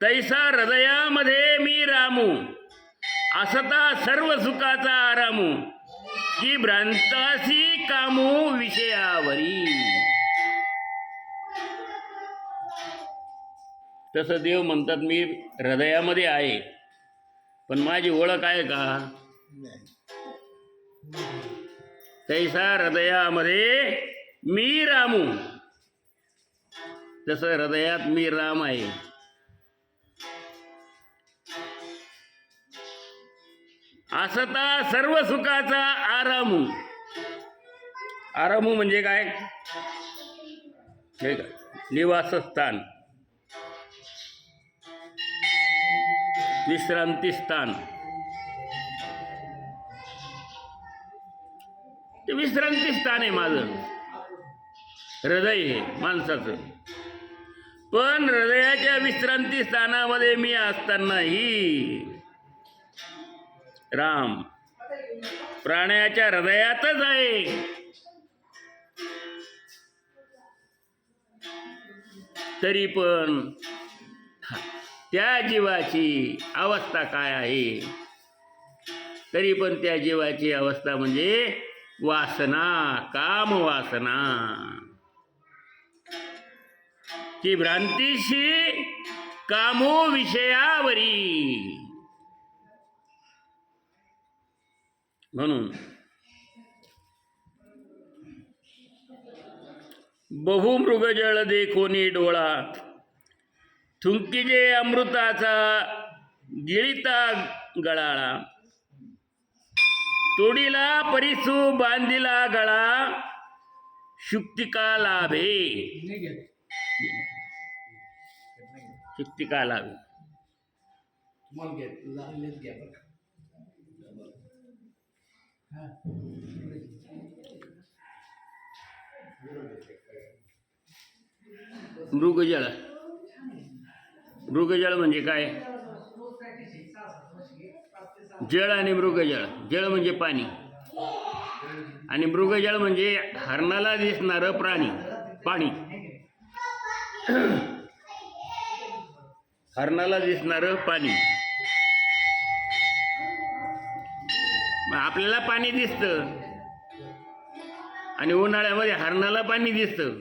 तैसा हृदयामध्ये मी रामू, असता सर्व सुखाचा आरामू, की भ्रांतासी कामू विषयावरी. तसं देव म्हणतात मी हृदयामध्ये आहे, पण माझी ओळख आहे का? तैसा हृदयामध्ये मी रामू, तसं हृदयात मी राम आहे. असता सर्व सुखाचा आरामू. आरामू म्हणजे काय? हे का निवासस्थान, विश्रांती स्थान. ते विश्रांती स्थान आहे माझं. हृदय हे माणसाचं. पण हृदयाच्या विश्रांती स्थानामध्ये मी असतानाही राम प्राण्याच्या हृदयातच आहे. तरी पण त्या जीवाची अवस्था काय आहे? तरी पण त्या जीवाची अवस्था म्हणजे वासना, काम वासना. की भ्रांतीशी कामो विषयावरी. म्हणून बहुमृगजळ देखोनी डोळा, थुंकीजे अमृताचा गिळिता गळाळा, तोडीला परिसू बांधिला गळा, शुक्तिका लाभे. शुक्तिका लाभे. मृगजळ. मृगजळ म्हणजे काय? जळ आणि मृगजळ. जळ म्हणजे पाणी आणि मृगजळ म्हणजे हरणाला दिसणारं प्राणी, पाणी. हरणाला दिसणारं पाणी. आपल्याला पाणी दिसतं आणि उन्हाळ्यामध्ये हरणाला पाणी दिसतं.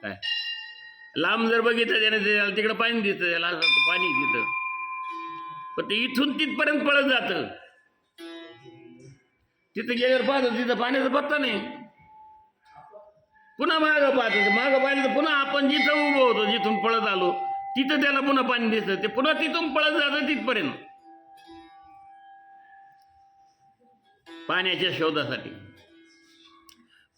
काय लांब जर बघितलं त्याने त्याला तिकडं पाणी दिसतं, त्याला असं पाणी दिसतं. पण ते इथून तिथपर्यंत पळत जातं. तिथं गेल्यावर पाहतो तिथं पाण्याचा पत्ता नाही. पुन्हा मागं पाहतो, मागं पाहिलं तर पुन्हा आपण जिथं उभं होतो, जिथून पळत आलो तिथं त्याला पुन्हा पाणी दिसतं. ते पुन्हा तिथून पळत जातं तिथपर्यंत पाण्याच्या शोधासाठी.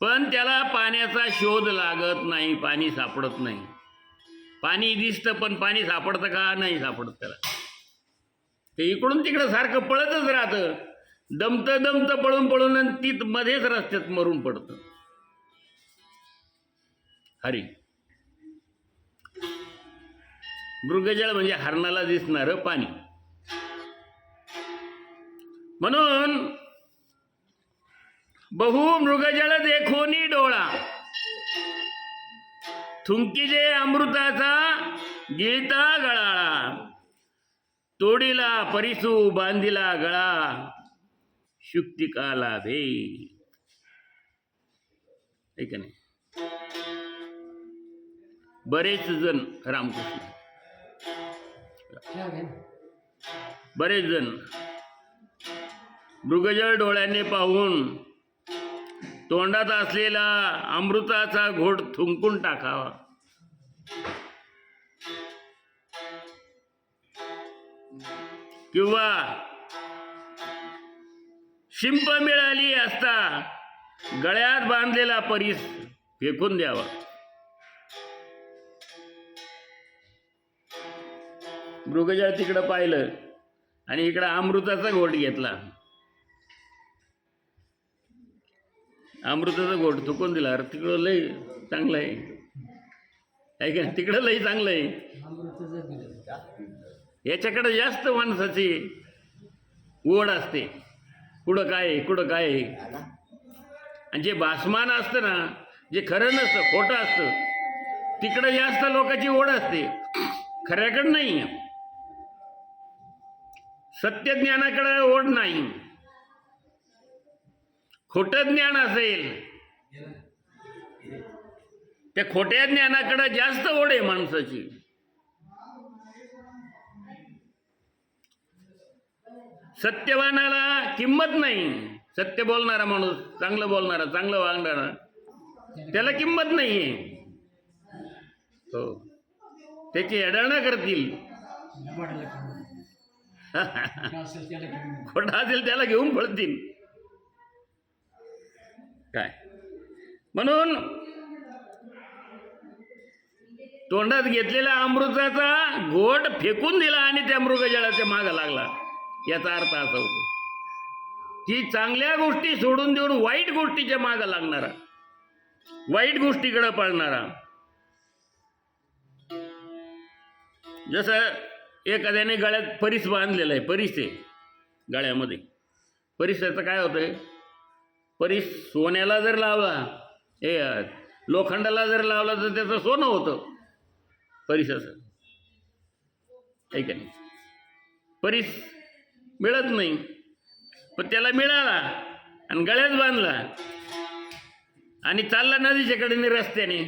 पण त्याला पाण्याचा शोध लागत नाही, पाणी सापडत नाही. पाणी दिसतं पण पाणी सापडतं का? नाही सापडत त्याला. ते इकडून तिकडं सारखं पळतच राहतं. दमतं दमतं पळून पळून आणि तीत मध्येच रस्त्यात मरून पडतं. हरी. मृगजळ म्हणजे हरणाला दिसणारं पाणी. म्हणून बहु मृगजळ देखोनी डोळा, थुंकीजे अमृताचा गिळता गळाळा, तोडीला परिसू बांधिला गळा, शुक्तिका लाभे. ऐक नाही. बरेच जण रामकृष्ण, बरेच जण मृगजळ डोळ्याने पाहून तोंडात असलेला अमृताचा घोट थुंकून टाकावा. किंवा शिंप मिळाली असता गळ्यात बांधलेला परीस फेकून द्यावा. मृगजळ तिकडं पाहिलं आणि इकडं अमृताचा घोट घेतला. अमृताचा घोट थुकून दिला. अरे तिकडं लय चांगलं आहे, ऐक ना, तिकडं लय चांगलं आहे. याच्याकडे जास्त माणसाची ओढ असते. कुठं काय कुठं काय. आणि जे भासमान असतं ना, जे खरं नसतं, खोटं असतं, तिकडं जास्त लोकांची ओढ असते. खऱ्याकडे नाही, सत्य ज्ञानाकडे ओढ नाही. खोटं ज्ञान असेल त्या खोट्या ज्ञानाकडे जास्त ओढ आहे माणसाची. सत्यवानाला किंमत नाही. सत्य बोलणारा माणूस, चांगलं बोलणारा, चांगलं वागणारा, त्याला किंमत नाहीये. हो, त्याची एडाणा करतील. खोटा असेल त्याला घेऊन पळतील. काय म्हणून तोंडात घेतलेल्या अमृताचा घोट फेकून दिला आणि त्या मृगजळाच्या मागे लागला. याचा अर्थ असा होतो की चांगल्या गोष्टी सोडून देऊन वाईट गोष्टीच्या मागे लागणारा, वाईट गोष्टीकडे पळणारा. जसं एखाद्याने गळ्यात परीस बांधलेला आहे, परीस आहे गळ्यामध्ये. परीसाचं काय होतंय? परीस सोन्याला जर लावला, लोखंडाला जर लावला तर त्याचं सोनं होतं परीसाचं, आहे का नाही? परीस मिळत नाही, पण त्याला मिळाला आणि गळ्यात बांधला आणि चालला नदीच्या कडेने रस्त्याने.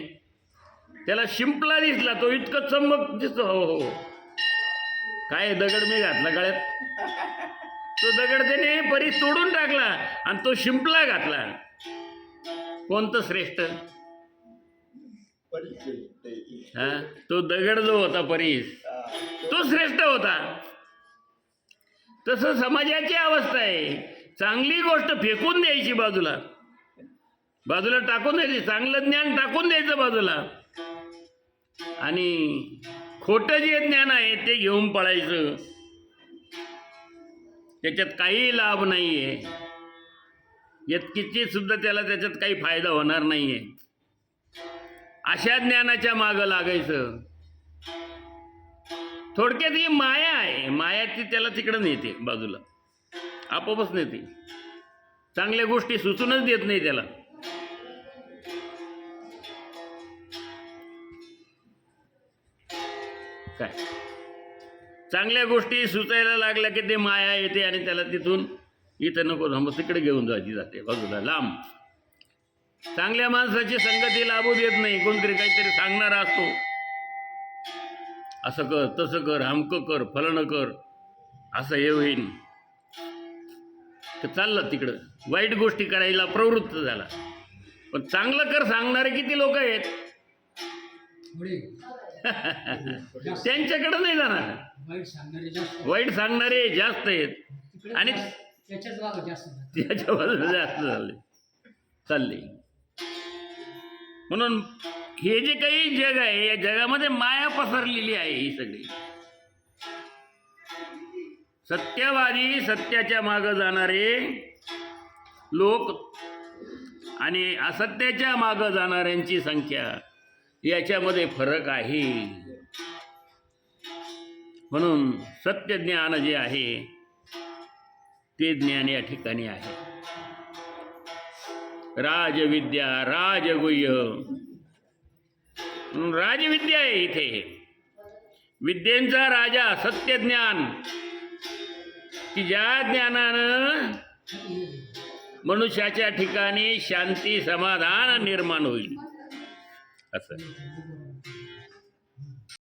त्याला शिंपला दिसला, तो इतकं चमक दिसतो. हो हो, काय दगड मी घातला गळ्यात, तो दगड त्याने परीस तोडून टाकला आणि तो शिंपला घातला. कोणतं श्रेष्ठ? हा, तो दगड जो होता परीस, तो श्रेष्ठ होता. तसं समाजाची अवस्था आहे. चांगली गोष्ट फेकून द्यायची बाजूला, बाजूला टाकून द्यायची. चांगलं ज्ञान टाकून द्यायचं बाजूला आणि खोटं जे ज्ञान आहे ते घेऊन पळायचं. त्याच्यात काही लाभ नाहीये, किंचित सुद्धा त्याला त्याच्यात काही फायदा होणार नाहीये. अशा ज्ञानाच्या मागं लागायचं. थोडक्यात ही माया आहे. माया ती त्याला तिकडं नेते, बाजूला आपोआपच नेते. चांगल्या गोष्टी सुचूनच देत नाही त्याला. काय चांगल्या गोष्टी सुचायला लागल्या की ते माया येते आणि त्याला तिथून इथं नको थांबू, तिकडे घेऊन जाते बाजूला लांब. चांगल्या माणसाची संगती लाभू देत नाही. कोणतरी काहीतरी सांगणारा असतो, असं कर, तसं कर, अमकं कर, फलानं कर, असं हे होईन. तर चाललं तिकडं वाईट गोष्टी करायला प्रवृत्त झाला. पण चांगलं कर सांगणारे किती लोक आहेत? त्यांच्याकडे नाही जाणार. वाईट सांगणारे जास्त आहेत आणि त्याच्या बाजूला जास्त चालले. म्हणून हे जे काही जग आहे, या जगामध्ये माया पसरलेली आहे. ही सगळी सत्यवादी, सत्याच्या मागं जाणारे लोक आणि असत्याच्या मागं जाणाऱ्यांची संख्या, याच्यामध्ये फरक आहे. म्हणून सत्य ज्ञान जे आहे ते ज्ञान या ठिकाणी आहे. राजविद्या, राजगुह्य म्हणून राजविद्या आहे इथे. विद्येचा राजा सत्य ज्ञान, की ज्या ज्ञानानं मनुष्याच्या ठिकाणी शांती, समाधान निर्माण होईल. असं